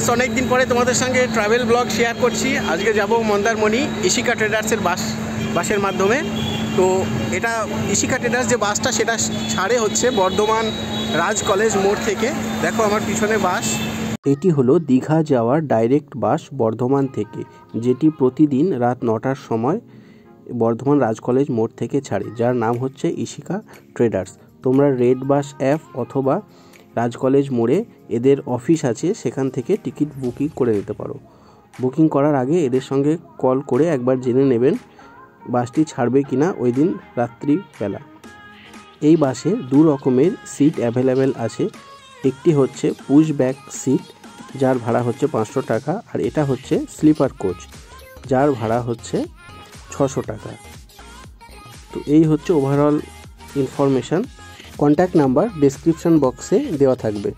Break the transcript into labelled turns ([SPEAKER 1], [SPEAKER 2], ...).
[SPEAKER 1] Viewers, অনেক দিন পরে তোমাদের সঙ্গে ট্রাভেল ব্লগ শেয়ার করছি। আজকে যাব মন্দারমণি ইশিকা ট্রেডার্সের বাসের মাধ্যমে। তো এটা ইশিকা ট্রেডার্স যে বাসটা সেটা ছাড়ে হচ্ছে বর্ধমান রাজ কলেজ মোড় থেকে। দেখো আমার পিছনে বাস। এটি হলো দীঘা যাওয়ার ডাইরেক্ট বাস বর্ধমান থেকে, যেটি প্রতিদিন রাত 9টার সময় বর্ধমান রাজ কলেজ মোড় থেকে ছাড়ে, যার নাম হচ্ছে ইশিকা ট্রেডার্স। তোমরা রেড বাস অ্যাপ অথবা রাজ কলেজ মোড়ে এদের অফিস আছে, সেখান থেকে টিকিট বুকিং করে নিতে পারো। বুকিং করার আগে এদের সঙ্গে কল করে একবার জেনে নেবেন বাসটি ছাড়বে কিনা ওই দিন রাত্রিবেলা। এই বাসে দু রকমের সিট অ্যাভেলেবেল আছে। একটি হচ্ছে পুশ ব্যাক সিট, যার ভাড়া হচ্ছে 500 টাকা, আর এটা হচ্ছে স্লিপার কোচ, যার ভাড়া হচ্ছে 600 টাকা। তো এই হচ্ছে overall information. Contact number description বক্সে দেওয়া থাকবে।